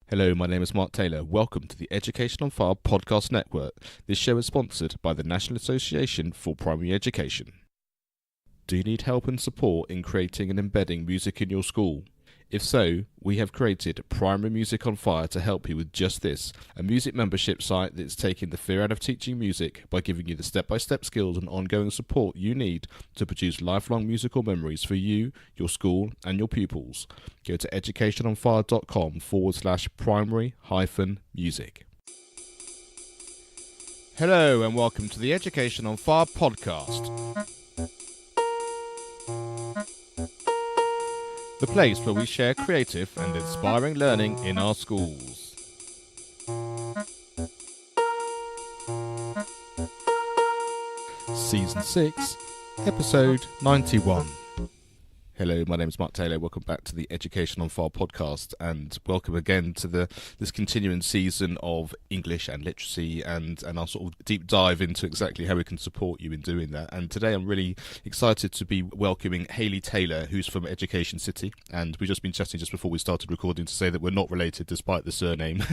Hello, my name is Mark Taylor. Welcome to the Education on Fire podcast network. This show is sponsored by the National Association for Primary Education. Do you need help and support in creating and embedding music in your school? If so, we have created Primary Music on Fire to help you with just this, a music membership site that's taking the fear out of teaching music by giving you the step-by-step skills and ongoing support you need to produce lifelong musical memories for you, your school and your pupils. Go to educationonfire.com/primary-music. Hello and welcome to the Education on Fire podcast. The place where we share creative and inspiring learning in our schools. Season 6, Episode 91. Hello, my name is Mark Taylor. Welcome back to the Education on Fire podcast, and welcome again to this continuing season of English and literacy and our sort of deep dive into exactly how we can support you in doing that. And today I'm really excited to be welcoming Haylie Taylor, who's from EducationCity, and we've just been chatting just before we started recording to say that we're not related despite the surname.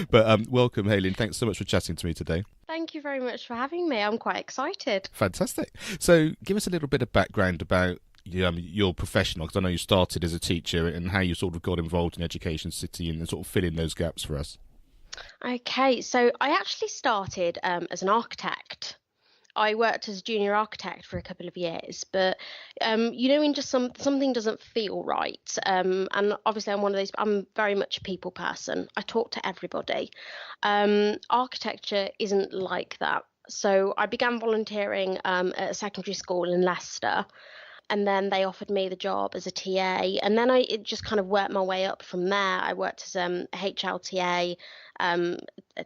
But welcome, Haylie, and thanks so much for chatting to me today. Thank you very much for having me. I'm quite excited. Fantastic. So give us a little bit of background about your professional, because I know you started as a teacher, and how you sort of got involved in EducationCity and sort of fill in those gaps for us. Okay, so I actually started as an architect. I worked as a junior architect for a couple of years, but when just something doesn't feel right, and obviously I'm very much a people person. I talk to everybody. Architecture isn't like that. So I began volunteering at a secondary school in Leicester. And then they offered me the job as a TA. And then it just kind of worked my way up from there. I worked as a HLTA, a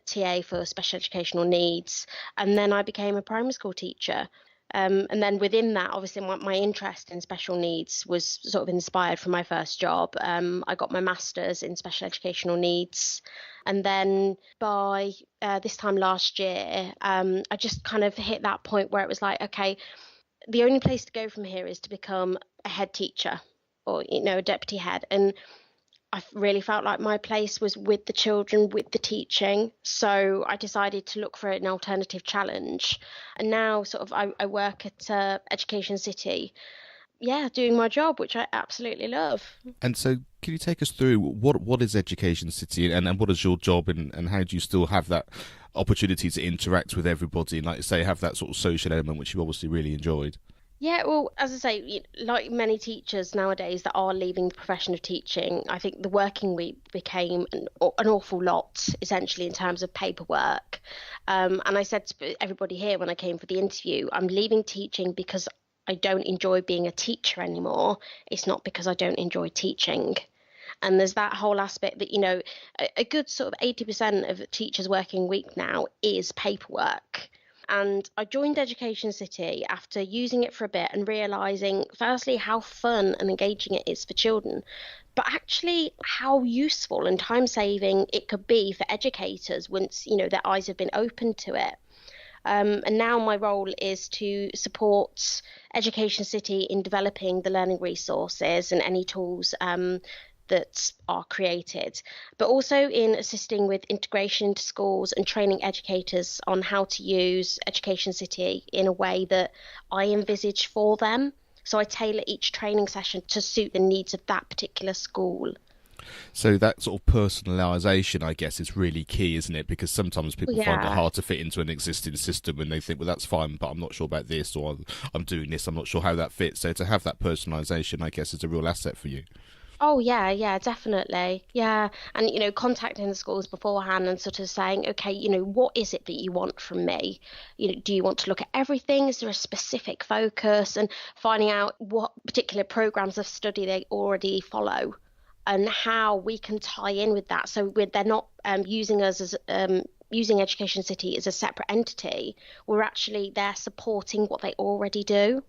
TA for special educational needs. And then I became a primary school teacher. And then within that, obviously, my interest in special needs was sort of inspired from my first job. I got my master's in special educational needs. And then by this time last year, I just kind of hit that point where it was like, okay, the only place to go from here is to become a head teacher or, a deputy head. And I really felt like my place was with the children, with the teaching. So I decided to look for an alternative challenge. And now I work at EducationCity, doing my job, which I absolutely love. And so can you take us through what is EducationCity and what is your job, and how do you still have that opportunity to interact with everybody and, like you say, have that sort of social element, which you obviously really enjoyed? Yeah, well, as I say, like many teachers nowadays that are leaving the profession of teaching, I think the working week became an awful lot, essentially, in terms of paperwork. And I said to everybody here when I came for the interview, I'm leaving teaching because I don't enjoy being a teacher anymore. It's not because I don't enjoy teaching. And there's that whole aspect that, a good sort of 80% of teachers' working week now is paperwork. And I joined EducationCity after using it for a bit and realising, firstly, how fun and engaging it is for children, but actually how useful and time-saving it could be for educators once, their eyes have been opened to it. And now my role is to support EducationCity in developing the learning resources and any tools that are created, but also in assisting with integration into schools and training educators on how to use EducationCity in a way that I envisage for them. So I tailor each training session to suit the needs of that particular school. So that sort of personalisation, I guess, is really key, isn't it? Because sometimes people find it hard to fit into an existing system and they think, well, that's fine, but I'm not sure about this, or I'm doing this, I'm not sure how that fits. So to have that personalisation, I guess, is a real asset for you. Oh, yeah, definitely. Yeah. And, contacting the schools beforehand and sort of saying, okay, what is it that you want from me? Do you want to look at everything? Is there a specific focus? And finding out what particular programs of study they already follow and how we can tie in with that. So they're not using us as using EducationCity as a separate entity. We're actually there supporting what they already do.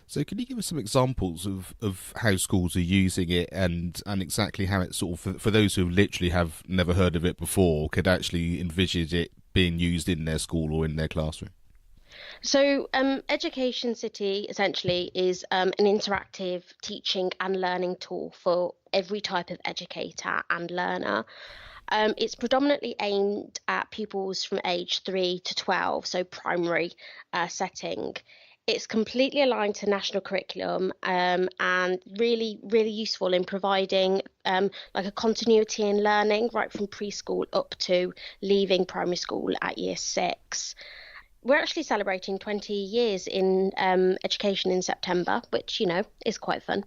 So can you give us some examples of how schools are using it and exactly how it sort of, for those who literally have never heard of it before, could actually envisage it being used in their school or in their classroom? So, Education City essentially is an interactive teaching and learning tool for every type of educator and learner. It's predominantly aimed at pupils from age 3 to 12, so primary setting. It's completely aligned to national curriculum and really, really useful in providing like a continuity in learning right from preschool up to leaving primary school at year 6. We're actually celebrating 20 years in education in September, which, is quite fun.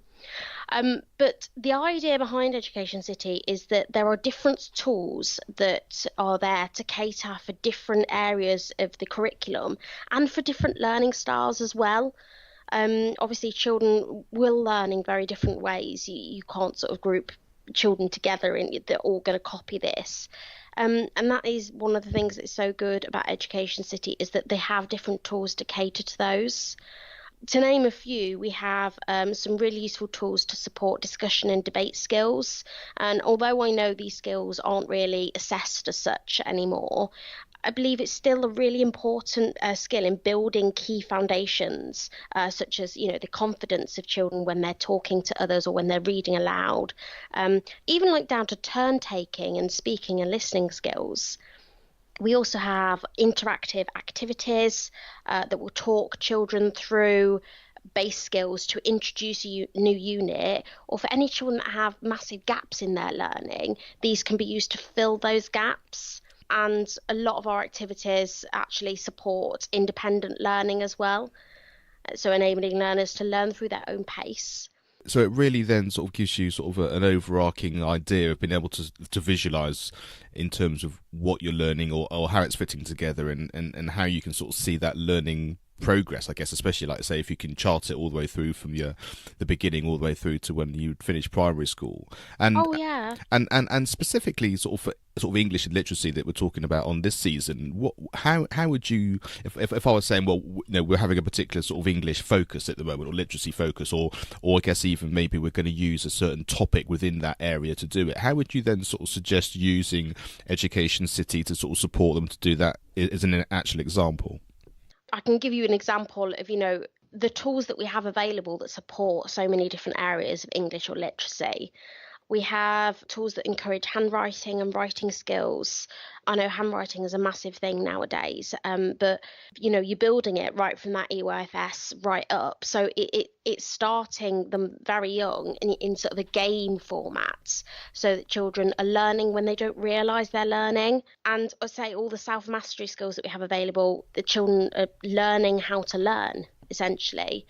But the idea behind Education City is that there are different tools that are there to cater for different areas of the curriculum and for different learning styles as well. Obviously, children will learn in very different ways. You can't sort of group children together and they're all going to copy this. And that is one of the things that's so good about Education City is that they have different tools to cater to those. To name a few, we have some really useful tools to support discussion and debate skills. And although I know these skills aren't really assessed as such anymore, I believe it's still a really important skill in building key foundations, such as, the confidence of children when they're talking to others or when they're reading aloud, even like down to turn taking and speaking and listening skills. We also have interactive activities that will talk children through base skills to introduce a new unit, or for any children that have massive gaps in their learning, these can be used to fill those gaps. And a lot of our activities actually support independent learning as well, so enabling learners to learn through their own pace. So it really then sort of gives you sort of an overarching idea of being able to visualize in terms of what you're learning or how it's fitting together and how you can sort of see that learning progress, I guess, especially like say if you can chart it all the way through from the beginning all the way through to when you finish primary school. And Oh yeah. and specifically sort of English and literacy that we're talking about on this season, how would you, if I was saying, well, we're having a particular sort of English focus at the moment or literacy focus, or I guess even maybe we're going to use a certain topic within that area to do it, how would you then sort of suggest using Education City to sort of support them to do that as an actual example? I can give you an example of, the tools that we have available that support so many different areas of English or literacy. We have tools that encourage handwriting and writing skills. I know handwriting is a massive thing nowadays, but you're building it right from that EYFS right up. So it's starting them very young in sort of a game format, so that children are learning when they don't realise they're learning. And I say all the self-mastery skills that we have available, the children are learning how to learn, essentially.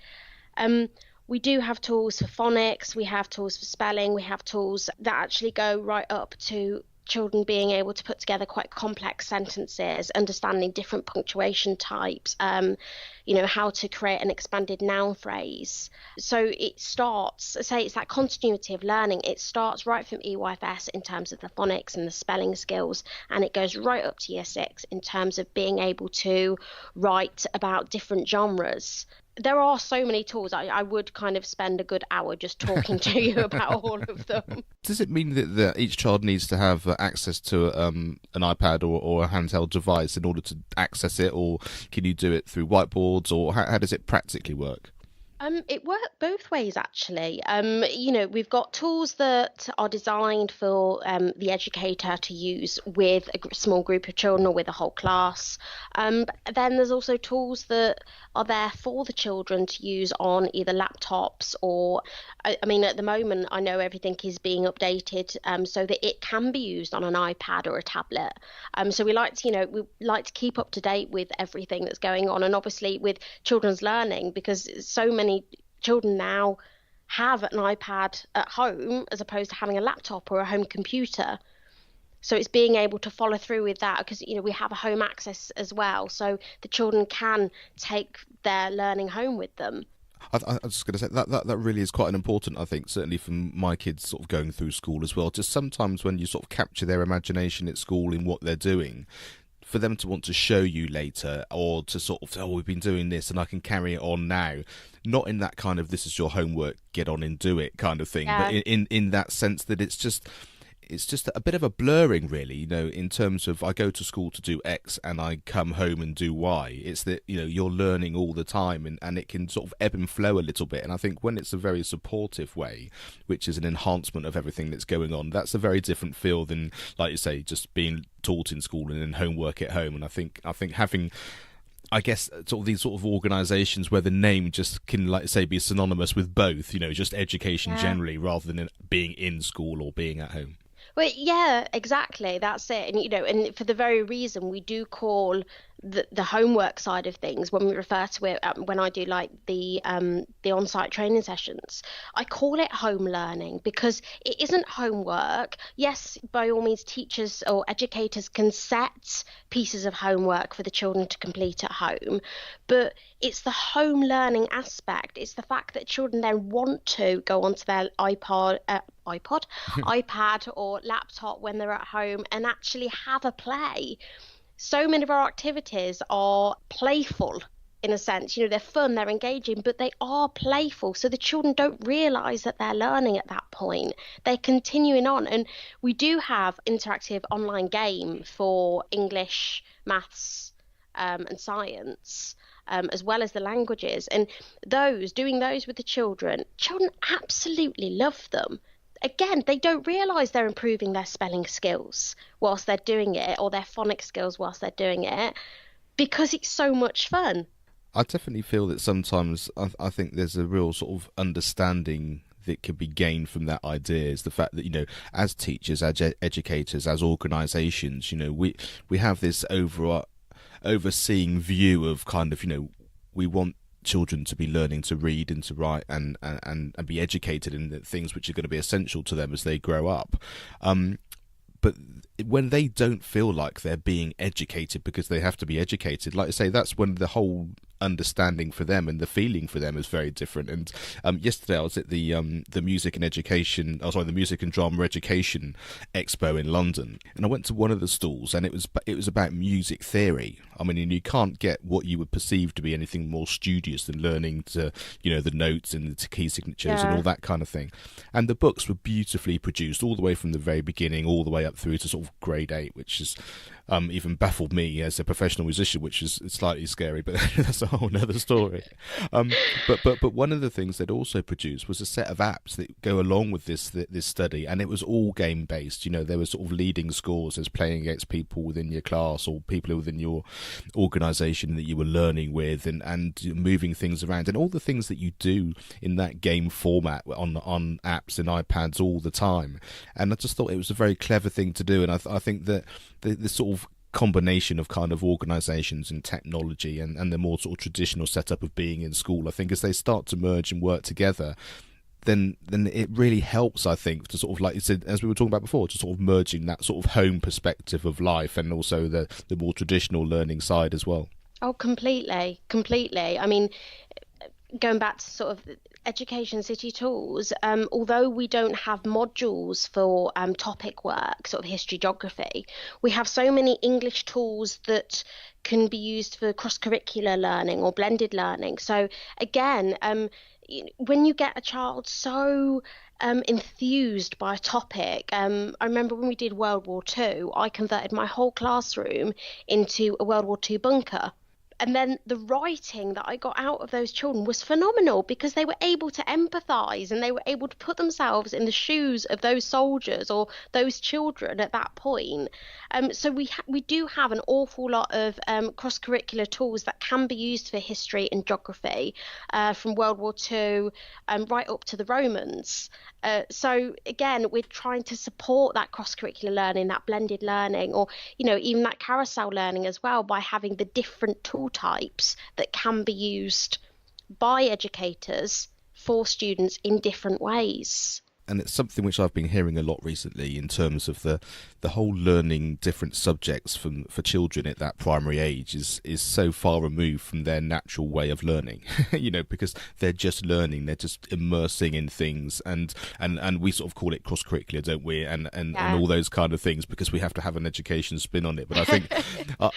We do have tools for phonics, we have tools for spelling, we have tools that actually go right up to children being able to put together quite complex sentences, understanding different punctuation types, how to create an expanded noun phrase. So it starts, say it's that continuity of learning, it starts right from EYFS in terms of the phonics and the spelling skills, and it goes right up to year 6 in terms of being able to write about different genres. There are so many tools. I would kind of spend a good hour just talking to you about all of them. Does it mean that each child needs to have access to an iPad or a handheld device in order to access it, or can you do it through whiteboards, or how does it practically work? It worked both ways, actually. We've got tools that are designed for the educator to use with a small group of children or with a whole class. But then there's also tools that are there for the children to use on either laptops or, at the moment, I know everything is being updated so that it can be used on an iPad or a tablet. So we like to keep up to date with everything that's going on, and obviously with children's learning, because so many children now have an iPad at home as opposed to having a laptop or a home computer. So it's being able to follow through with that because, we have a home access as well. So the children can take their learning home with them. I was just going to say that really is quite an important, I think, certainly for my kids sort of going through school as well. Just sometimes when you sort of capture their imagination at school in what they're doing, for them to want to show you later or to sort of, oh, we've been doing this and I can carry it on now. Not in that kind of, this is your homework, get on and do it kind of thing, Yeah. but in that sense that it's just, it's just a bit of a blurring, really, in terms of I go to school to do X and I come home and do Y. It's that, you're learning all the time, and it can sort of ebb and flow a little bit. And I think when it's a very supportive way, which is an enhancement of everything that's going on, that's a very different feel than, like you say, just being taught in school and then homework at home. And I think having, I guess, sort of these sort of organisations where the name just can, like say, be synonymous with both, just education generally, rather than being in school or being at home. Well, yeah, exactly. That's it. And and for the very reason we do call the homework side of things, when we refer to it, when I do like the on-site training sessions, I call it home learning, because it isn't homework. Yes, by all means, teachers or educators can set pieces of homework for the children to complete at home, but it's the home learning aspect. It's the fact that children then want to go onto their iPad or laptop when they're at home and actually have a play. So many of our activities are playful in a sense. They're fun, they're engaging, but they are playful. So the children don't realise that they're learning at that point. They're continuing on. And we do have interactive online game for English, maths, and science, as well as the languages. And doing those with the children absolutely love them. Again, they don't realise they're improving their spelling skills whilst they're doing it, or their phonics skills whilst they're doing it, because it's so much fun. I definitely feel that sometimes I think there's a real sort of understanding that can be gained from that idea, is the fact that, as teachers, as educators, as organisations, we have this overseeing view of kind of, we want children to be learning to read and to write and be educated in the things which are going to be essential to them as they grow up. But when they don't feel like they're being educated because they have to be educated, like I say, that's when the whole understanding for them and the feeling for them is very different. And yesterday I was at the music and drama education expo in London, and I went to one of the stalls, and it was about music theory. I mean, and you can't get what you would perceive to be anything more studious than learning to, the notes and the key signatures and all that kind of thing. And the books were beautifully produced, all the way from the very beginning all the way up through to sort of grade 8, which is even baffled me as a professional musician, which is slightly scary, but that's a whole nother story. But one of the things they'd also produced was a set of apps that go along with this study, and it was all game based. There were sort of leading scores as playing against people within your class or people within your organisation that you were learning with, and moving things around, and all the things that you do in that game format on apps and iPads all the time. And I just thought it was a very clever thing to do, and I think that the sort of combination of kind of organisations and technology and the more sort of traditional setup of being in school, I think as they start to merge and work together, then it really helps, I think, to sort of, like you said, as we were talking about before, to sort of merging that sort of home perspective of life and also the more traditional learning side as well. Oh, completely. I mean, going back to sort of EducationCity tools, although we don't have modules for topic work, sort of history, geography, we have so many English tools that can be used for cross-curricular learning or blended learning. So again, when you get a child so enthused by a topic, I remember when we did World War II, I converted my whole classroom into a World War II bunker. And then the writing that I got out of those children was phenomenal, because they were able to empathise and they were able to put themselves in the shoes of those soldiers or those children at that point. So we do have an awful lot of cross-curricular tools that can be used for history and geography, from World War II right up to the Romans. So again, we're trying to support that cross-curricular learning, that blended learning, or even that carousel learning as well, by having the different tool types that can be used by educators for students in different ways. And it's something which I've been hearing a lot recently in terms of the whole learning different subjects for children at that primary age is so far removed from their natural way of learning, because they're just learning, they're just immersing in things, and we sort of call it cross-curricular, don't we? And all those kind of things, because we have to have an education spin on it. But I think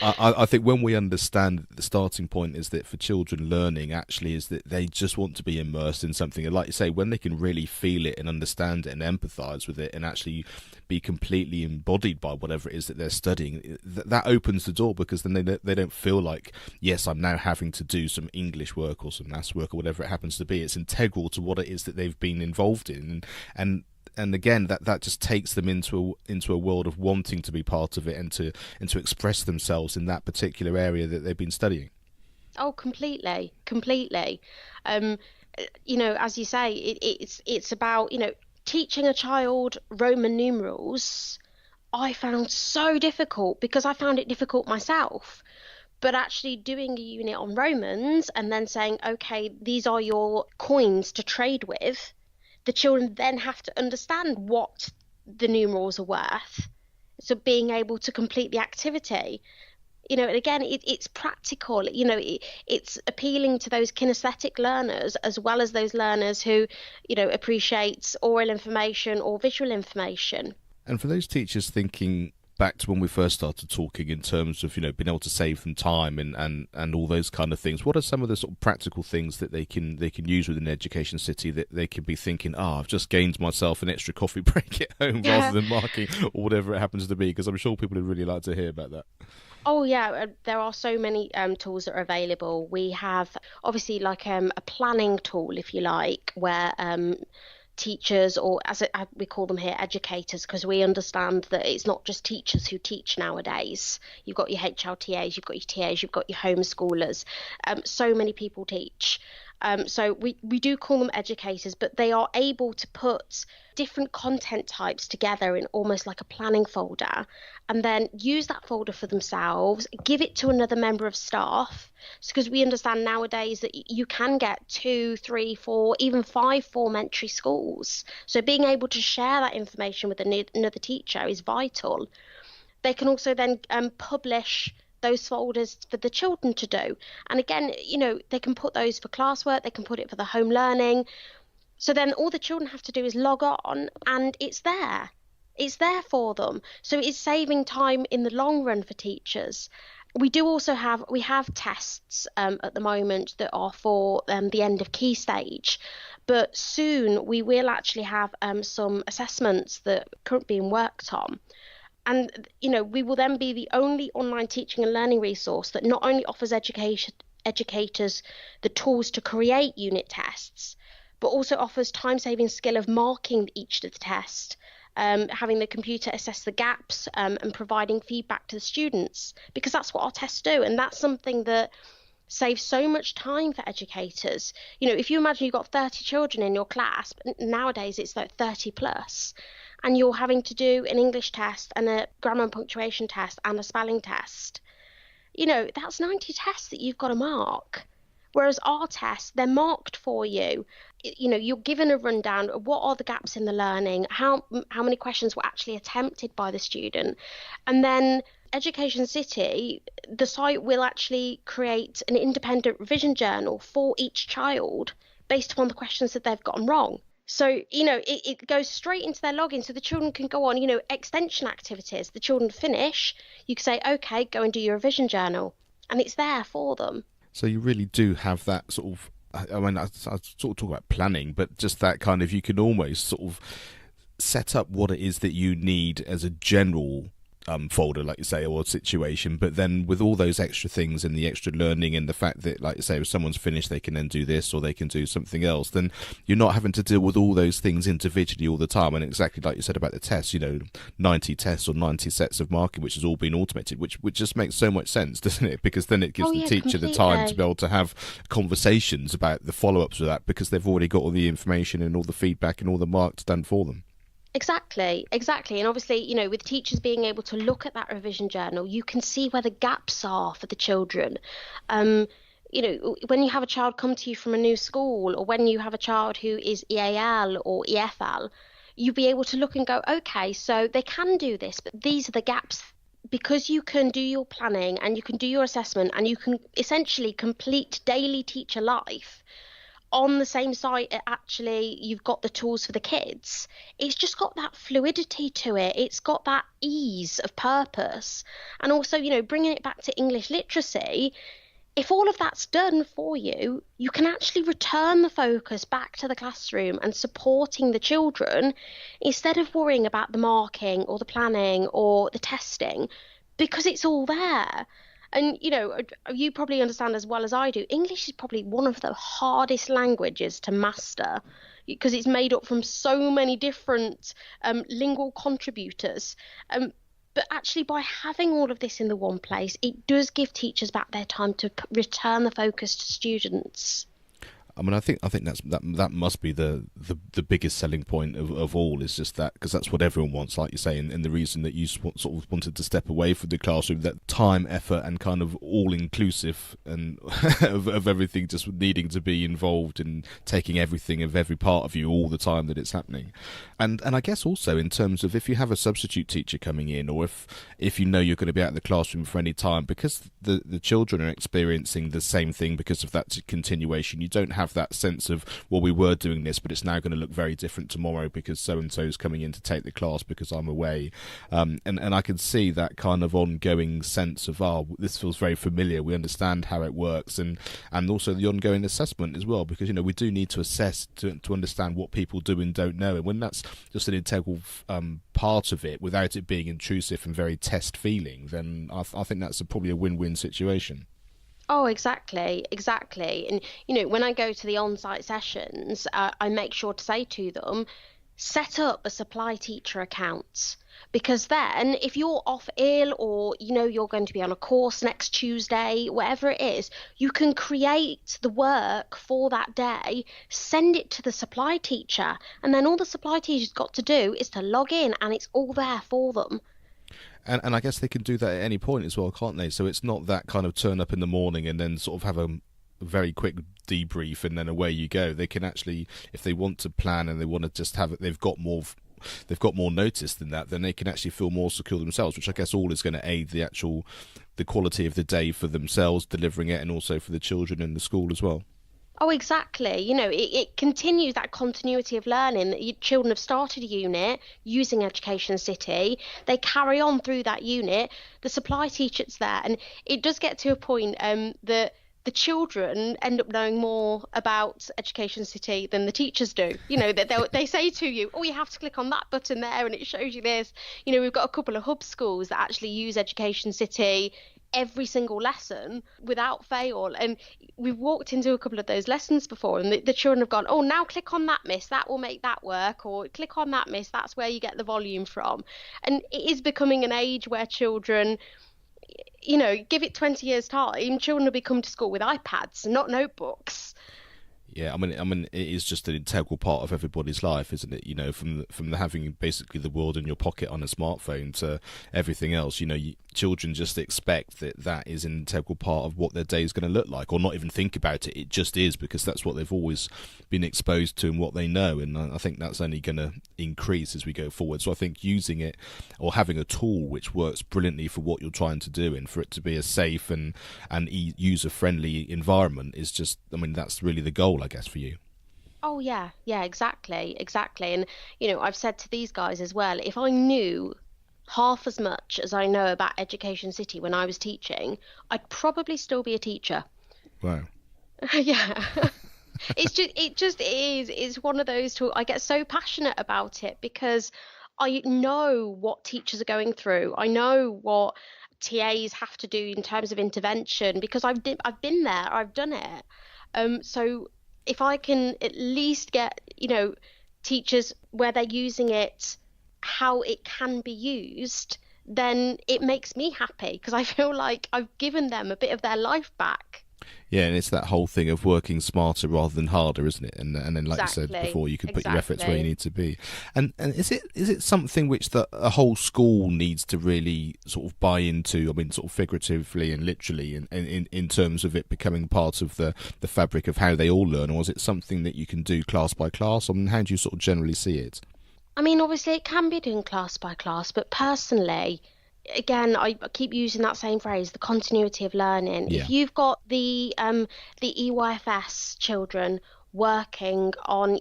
I think when we understand that the starting point is that for children, learning actually is that they just want to be immersed in something, and like you say, when they can really feel it and understand understand it and empathize with it and actually be completely embodied by whatever it is that they're studying, that opens the door, because then they don't feel like, yes, I'm now having to do some English work or some maths work or whatever it happens to be. It's integral to what it is that they've been involved in, and again, that just takes them into a world of wanting to be part of it and to express themselves in that particular area that they've been studying. Oh, completely, completely. As you say, it's about, teaching a child Roman numerals. I found so difficult because I found it difficult myself. But actually doing a unit on Romans and then saying, okay, these are your coins to trade with, the children then have to understand what the numerals are worth. So being able to complete the activity, and again, it's practical. It's appealing to those kinesthetic learners as well as those learners who, appreciates oral information or visual information. And for those teachers thinking back to when we first started talking in terms of, being able to save them time and all those kind of things, what are some of the sort of practical things that they can use within Education City that they can be thinking, I've just gained myself an extra coffee break at home rather than marking or whatever it happens to be? Because I'm sure people would really like to hear about that. Oh yeah, there are so many tools that are available. We have obviously like a planning tool, if you like, where teachers, or we call them here educators, because we understand that it's not just teachers who teach nowadays. You've got your HLTAs, you've got your TAs, you've got your homeschoolers. So many people teach. So we do call them educators, but they are able to put different content types together in almost like a planning folder, and then use that folder for themselves, give it to another member of staff, because we understand nowadays that you can get 2, 3, 4, even 5 form-entry schools. So being able to share that information with another teacher is vital. They can also then publish those folders for the children to do. And again, they can put those for classwork, they can put it for the home learning. So then all the children have to do is log on and it's there. It's there for them. So it's saving time in the long run for teachers. We have tests at the moment that are for the end of key stage, but soon we will actually have some assessments that are currently being worked on. And, we will then be the only online teaching and learning resource that not only offers educators the tools to create unit tests, but also offers time-saving skill of marking each of the tests, having the computer assess the gaps and providing feedback to the students, because that's what our tests do. And that's something that saves so much time for educators. If you imagine you've got 30 children in your class, nowadays it's like 30 plus, and you're having to do an English test and a grammar and punctuation test and a spelling test, that's 90 tests that you've got to mark. Whereas our tests, they're marked for you. You're given a rundown of what are the gaps in the learning, how many questions were actually attempted by the student. And then Education City, the site will actually create an independent revision journal for each child based upon the questions that they've gotten wrong. So, it goes straight into their login, so the children can go on, extension activities. The children finish, you can say, okay, go and do your revision journal. And it's there for them. So you really do have that sort of, I sort of talk about planning, but just that kind of, you can almost sort of set up what it is that you need as a general folder, like you say, or situation, but then with all those extra things and the extra learning and the fact that, like you say, if someone's finished they can then do this or they can do something else, then you're not having to deal with all those things individually all the time. And exactly like you said about the tests, 90 tests or 90 sets of marking, which has all been automated, which just makes so much sense, doesn't it? Because then it gives the teacher completely. the time to be able to have conversations about the follow-ups with that, because they've already got all the information and all the feedback and all the marks done for them. Exactly. And obviously, with teachers being able to look at that revision journal, you can see where the gaps are for the children. When you have a child come to you from a new school, or when you have a child who is EAL or EFL, you'll be able to look and go, okay, so they can do this, but these are the gaps. Because you can do your planning and you can do your assessment and you can essentially complete daily teacher life on the same site, actually you've got the tools for the kids. It's just got that fluidity to it. It's got that ease of purpose. And also, bringing it back to English literacy, if all of that's done for you, you can actually return the focus back to the classroom and supporting the children instead of worrying about the marking or the planning or the testing because it's all there. And you probably understand as well as I do, English is probably one of the hardest languages to master because it's made up from so many different lingual contributors. But actually, by having all of this in the one place, it does give teachers back their time to return the focus to students. I mean, I think that must be the biggest selling point of all, is just that, because that's what everyone wants, like you say, and the reason that you sort of wanted to step away from the classroom, that time, effort, and kind of all inclusive and of everything just needing to be involved in taking everything of every part of you all the time that it's happening, and I guess also in terms of if you have a substitute teacher coming in, or if you know you're going to be out of the classroom for any time, because the children are experiencing the same thing because of that continuation, you don't have that sense of, well, we were doing this, but it's now going to look very different tomorrow because so and so is coming in to take the class because I'm away, and I can see that kind of ongoing sense of, this feels very familiar, we understand how it works, and also the ongoing assessment as well, because we do need to assess to understand what people do and don't know, and when that's just an integral part of it without it being intrusive and very test feeling, then I think that's probably a win-win situation. Oh, exactly, exactly. And, when I go to the on-site sessions, I make sure to say to them, set up a supply teacher account. Because then, if you're off ill or you're going to be on a course next Tuesday, whatever it is, you can create the work for that day, send it to the supply teacher, and then all the supply teacher's got to do is to log in and it's all there for them. And I guess they can do that at any point as well, can't they? So it's not that kind of turn up in the morning and then sort of have a very quick debrief and then away you go. They can actually, if they want to plan and they want to just have it, they've got more notice than that, then they can actually feel more secure themselves, which I guess all is going to aid the quality of the day for themselves delivering it, and also for the children in the school as well. Oh, exactly. It continues that continuity of learning that children have started a unit using Education City. They carry on through that unit. The supply teacher's there, and it does get to a point that the children end up knowing more about Education City than the teachers do. They say to you, oh, you have to click on that button there, and it shows you this. We've got a couple of hub schools that actually use Education City every single lesson without fail, and we've walked into a couple of those lessons before, and the children have gone, oh, now click on that, miss, that will make that work, or click on that, miss, that's where you get the volume from. And it is becoming an age where children, give it 20 years time, children will be coming to school with iPads, not notebooks. Yeah, I mean, it is just an integral part of everybody's life, isn't it? From the having basically the world in your pocket on a smartphone to everything else. Children just expect that is an integral part of what their day is going to look like, or not even think about it. It just is, because that's what they've always been exposed to and what they know. And I think that's only going to increase as we go forward. So I think using it, or having a tool which works brilliantly for what you're trying to do, and for it to be a safe and user-friendly environment, is just, that's really the goal, I guess, for you. Oh, yeah, exactly. And, I've said to these guys as well, if I knew half as much as I know about Education City when I was teaching, I'd probably still be a teacher. Wow. Yeah. It just is. It's one of those tools. I get so passionate about it because I know what teachers are going through. I know what TAs have to do in terms of intervention because I've been there. I've done it. So if I can at least get, teachers where they're using it, how it can be used, then it makes me happy because I feel like I've given them a bit of their life back. Yeah, and it's that whole thing of working smarter rather than harder, isn't it? And then, like Exactly. you said before, you can put your efforts where you need to be. And is it something which a whole school needs to really sort of buy into? I mean, sort of figuratively and literally, in terms of it becoming part of the fabric of how they all learn, or is it something that you can do class by class? I mean, how do you sort of generally see it? I mean, obviously it can be done class by class, but personally, again, I keep using that same phrase, the continuity of learning. Yeah. If you've got the EYFS children working on,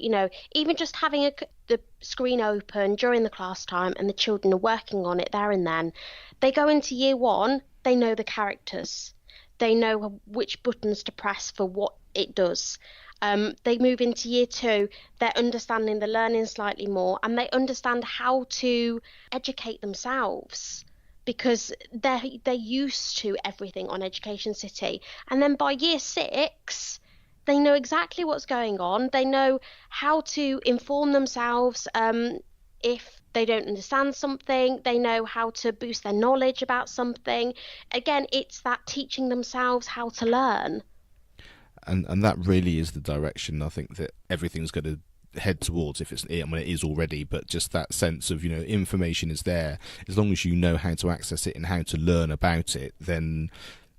even just having the screen open during the class time and the children are working on it there and then, they go into year one, they know the characters. they know which buttons to press for what it does. They move into year 2, they're understanding the learning slightly more, and they understand how to educate themselves because they're used to everything on Education City. And then by year 6, they know exactly what's going on. They know how to inform themselves if they don't understand something. They know how to boost their knowledge about something. Again, it's that teaching themselves how to learn. And that really is the direction I think that everything's going to head towards. If it is already, but just that sense of, information is there. As long as you know how to access it and how to learn about it, then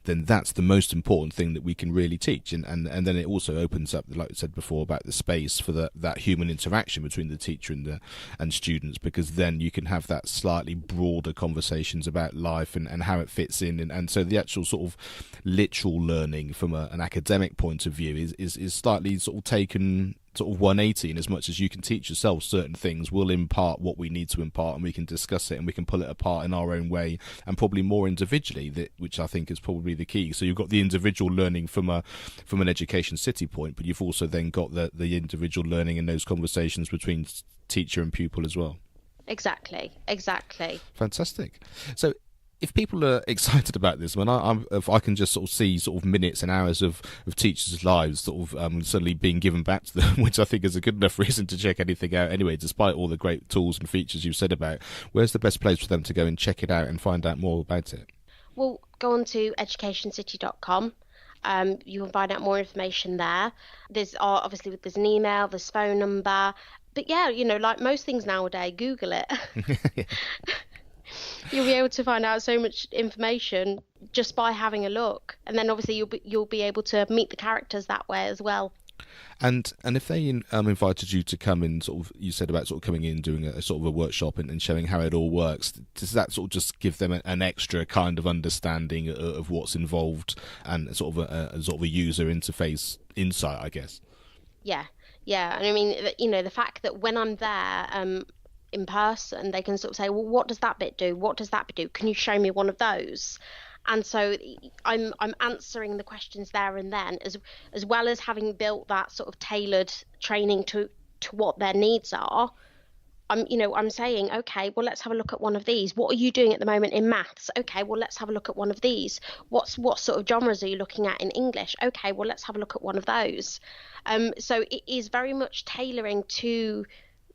that's the most important thing that we can really teach. And then it also opens up, like I said before, about the space for that human interaction between the teacher and students, because then you can have that slightly broader conversations about life and how it fits in. And so the actual sort of literal learning from an academic point of view is slightly sort of taken sort of 180, in as much as you can teach yourself certain things, we'll impart what we need to impart, and we can discuss it and we can pull it apart in our own way, and probably more individually, which I think is probably the key. So you've got the individual learning from an Education City point, but you've also then got the individual learning in those conversations between teacher and pupil as well. Exactly. Fantastic. So if people are excited about this, if I can just sort of see sort of minutes and hours of teachers' lives sort of suddenly being given back to them, which I think is a good enough reason to check anything out anyway, despite all the great tools and features you've said about, where's the best place for them to go and check it out and find out more about it? Well, go on to educationcity.com. You can find out more information there. There's an email, there's phone number. But yeah, like most things nowadays, Google it. You'll be able to find out so much information just by having a look, and then obviously you'll be able to meet the characters that way as well. And if they invited you to come in, sort of, you said about sort of coming in, doing a sort of a workshop and showing how it all works, does that sort of just give them an extra kind of understanding of what's involved and sort of a user interface insight, I guess? Yeah. And I mean, the fact that when I'm there in person, they can sort of say, well, what does that bit do? What does that bit do? Can you show me one of those? And so I'm answering the questions there and then, as well as having built that sort of tailored training to what their needs are. I'm saying, okay, well, let's have a look at one of these. What are you doing at the moment in maths? Okay, well, let's have a look at one of these. What sort of genres are you looking at in English? Okay, well, let's have a look at one of those. So it is very much tailoring to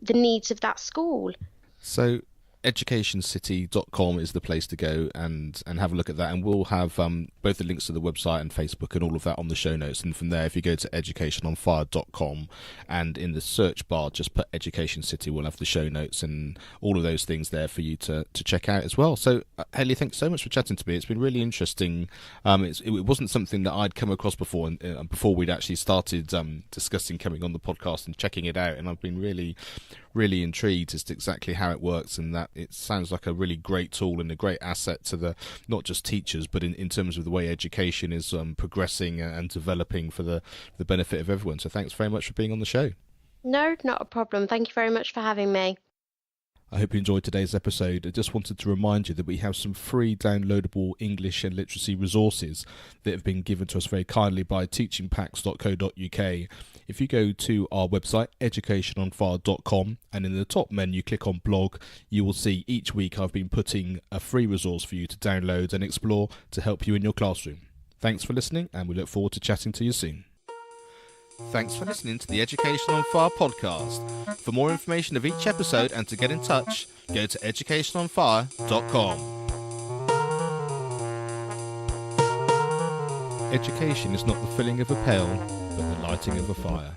the needs of that school. So EducationCity.com is the place to go and have a look at that, and we'll have both the links to the website and Facebook and all of that on the show notes. And from there, if you go to educationonfire.com and in the search bar just put Education City, we'll have the show notes and all of those things there for you to check out as well. So Haylie, thanks so much for chatting to me. It's been really interesting. It wasn't something that I'd come across before, and before we'd actually started discussing coming on the podcast and checking it out, and I've been really intrigued as to exactly how it works, and that it sounds like a really great tool and a great asset to the not just teachers, but in terms of the way education is progressing and developing for the benefit of everyone. So thanks very much for being on the show. No, not a problem. Thank you very much for having me. I hope you enjoyed today's episode. I just wanted to remind you that we have some free downloadable English and literacy resources that have been given to us very kindly by teachingpacks.co.uk. If you go to our website, educationonfire.com, and in the top menu click on blog, you will see each week I've been putting a free resource for you to download and explore to help you in your classroom. Thanks for listening, and we look forward to chatting to you soon. Thanks for listening to the Education on Fire podcast. For more information of each episode and to get in touch, go to educationonfire.com. Education is not the filling of a pail, but the lighting of a fire.